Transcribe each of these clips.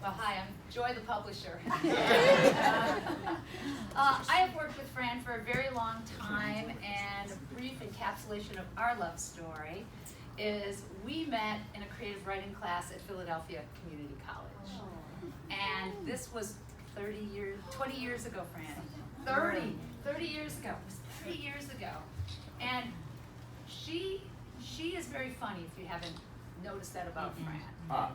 Well, hi, I'm Joy the publisher. I have worked with Fran for a very long time, and a brief encapsulation of our love story is we met in a creative writing class at Philadelphia Community College. And this was 20 years ago, Fran. 30 years ago. It was 30 years ago. And she is very funny, if you haven't noticed that about Fran,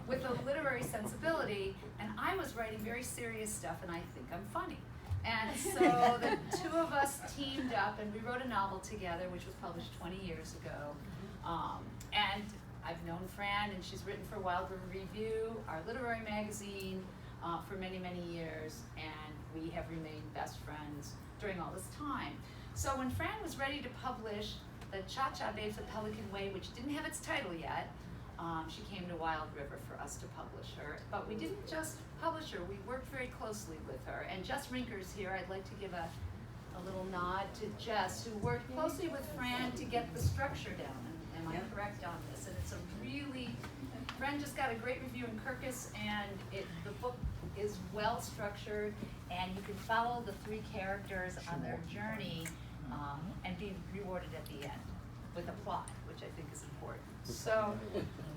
with a literary sensibility, and I was writing very serious stuff, and I think I'm funny. And so the two of us teamed up, and we wrote a novel together, which was published 20 years ago. And I've known Fran, and she's written for Wild River Review, our literary magazine, for many, many years, and we have remained best friends during all this time. So when Fran was ready to publish the Cha-Cha Babes of Pelican Way, which didn't have its title yet, she came to Wild River for us to publish her. But we didn't just publish her, we worked very closely with her. And Jess Rinker's here. I'd like to give a little nod to Jess, who worked closely with Fran to get the structure down. Am I correct on this? And it's a really, Fran just got a great review in Kirkus, and the book is well structured, and you can follow the three characters on their journey and be rewarded at the end with a plot, which I think is important. So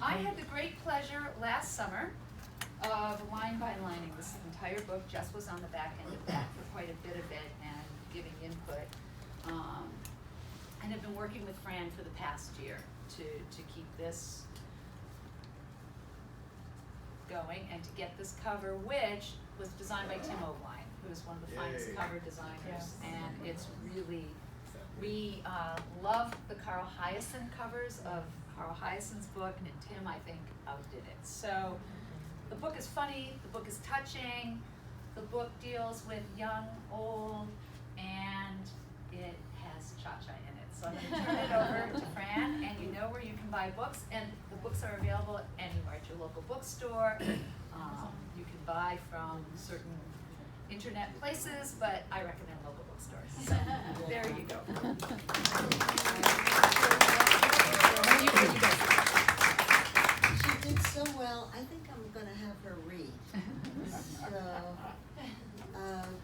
I had the great pleasure last summer of line by lining this entire book. Jess was on the back end of that for quite a bit of it and giving input. And have been working with Fran for the past year to keep this going and to get this cover, which was designed by Tim O'Bline, who is one of the finest cover designers. And it's really, we love the Carl Hyacin covers of Carl Hyacin's book, and Tim, I think, outdid it. So the book is funny, the book is touching, the book deals with young, old, and it has cha-cha in it. So I'm going to turn it over to Fran, and you know where you can buy books, and the books are available anywhere at your local bookstore. You can buy from certain internet places, but I recommend local bookstores. So there you go. She did so well. I think I'm going to have her read. So,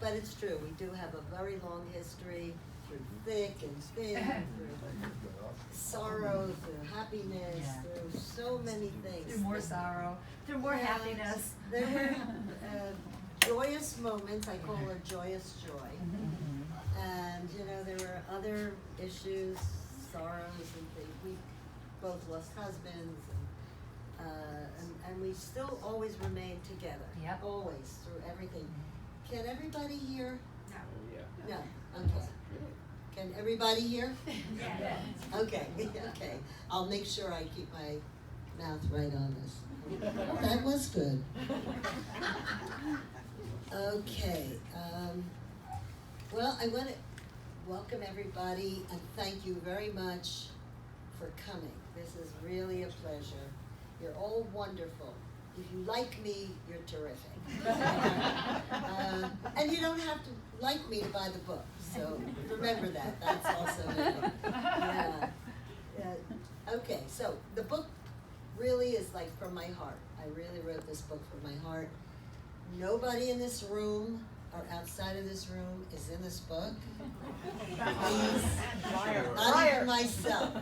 but it's true. We do have a very long history through thick and thin, through sorrow, through happiness, through so many things. Through more sorrow, through more happiness. There were joyous moments. I call her joyous joy. And there were other issues, sorrows, and things. We both lost husbands, and we still always remained together. Yep. Always, through everything. Can everybody hear? No. No. Okay. Can everybody hear? Okay. Okay. I'll make sure I keep my mouth right on this. That was good. Okay. Well, I want to welcome everybody and thank you very much for coming. This is really a pleasure. You're all wonderful. If you like me, you're terrific. And you don't have to like me to buy the book. So remember that. That's also it. Yeah. Okay, so the book really is like from my heart. I really wrote this book from my heart. Nobody in this room or outside of this room is in this book. Please. Not even myself.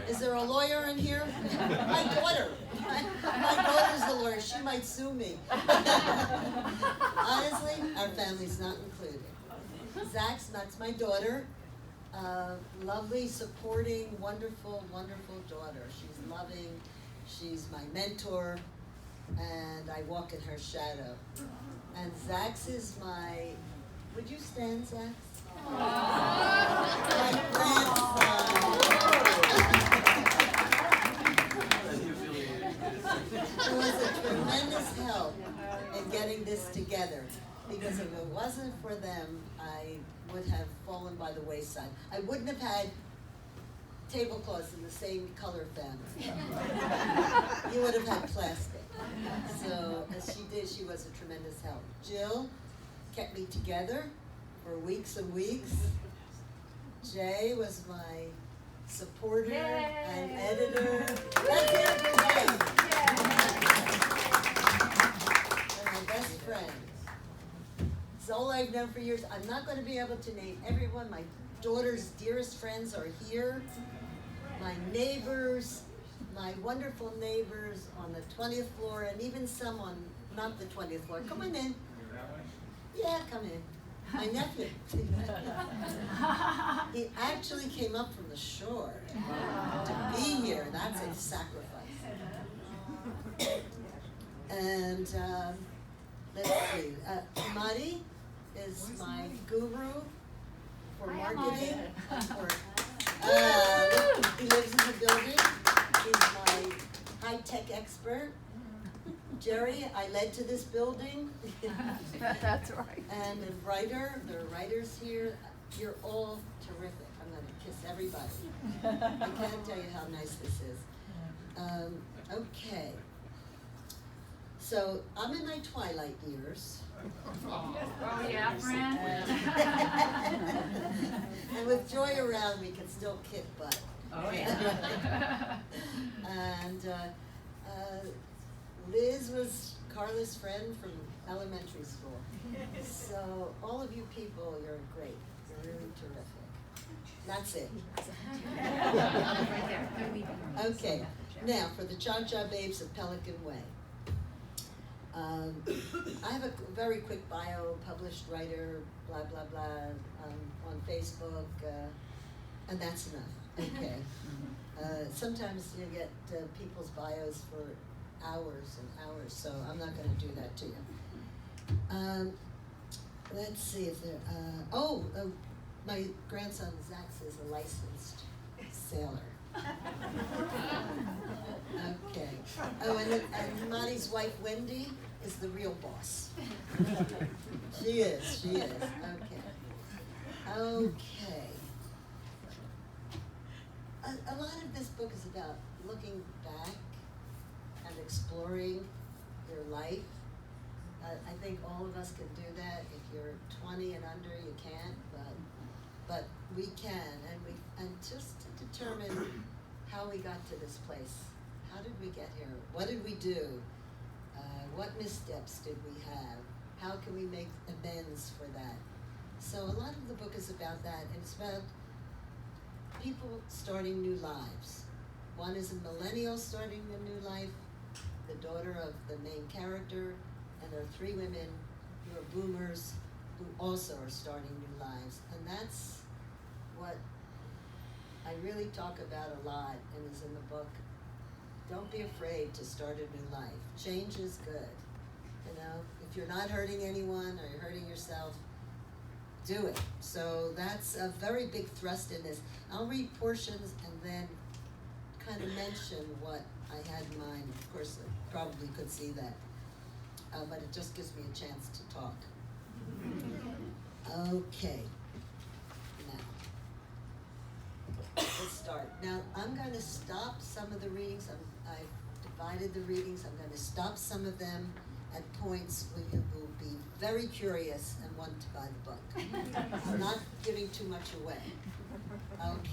Is there a lawyer in here? My daughter. My daughter's a lawyer. She might sue me. Honestly, our family's not included. Zach's, that's my daughter. Lovely, supporting, wonderful, wonderful daughter. She's loving. She's my mentor. And I walk in her shadow. And Zach's is my, would you stand, Zach? My grandson. It was a tremendous help in getting this together, because if it wasn't for them, I would have fallen by the wayside. I wouldn't have had tablecloths in the same color family. You would have had plastic. So, as she did, she was a tremendous help. Jill kept me together for weeks and weeks. Jay was my supporter and editor. That's it for Jay. all I've known for years. I'm not gonna be able to name everyone. My daughter's dearest friends are here. My neighbors, my wonderful neighbors on the 20th floor, and even some on not the 20th floor. Come on in. Yeah, come in. My nephew. He actually came up from the shore to be here. That's a sacrifice. And let's see. Mari is my guru for marketing. He lives in the building. He's my high-tech expert. Jerry, I led to this building. That's right. And the writer, there are writers here. You're all terrific. I'm going to kiss everybody. I can't tell you how nice this is. Okay. So I'm in my twilight years. Oh yeah, Fran. And with Joy around, we can still kick butt. Oh yeah. And Liz was Carla's friend from elementary school. So all of you people, you're great. You're really terrific. That's it. Right there. Okay, now for the Cha-Cha Babes of Pelican Way. I have a very quick bio, published writer, blah, blah, blah, on Facebook, and that's enough, okay? Sometimes you get people's bios for hours and hours, so I'm not gonna do that to you. Let's see if there, my grandson Zach is a licensed sailor. Okay. Oh, and Marty's wife Wendy is the real boss. She is. Okay. Okay. A lot of this book is about looking back and exploring your life. I think all of us can do that. If you're 20 and under, you can't, but we can, and just to determine how we got to this place. How did we get here? What did we do? What missteps did we have? How can we make amends for that? So a lot of the book is about that, and it's about people starting new lives. One is a millennial starting a new life, the daughter of the main character, and there are 3 women who are boomers who also are starting new lives. And that's what I really talk about a lot and is in the book. Don't be afraid to start a new life. Change is good. You know, if you're not hurting anyone or you're hurting yourself, do it. So that's a very big thrust in this. I'll read portions and then kind of mention what I had in mind. Of course, I probably could see that, but it just gives me a chance to talk. Okay. Let's start. Now, I'm going to stop some of the readings. I've divided the readings. I'm going to stop some of them at points where you will be very curious and want to buy the book. I'm not giving too much away. Okay.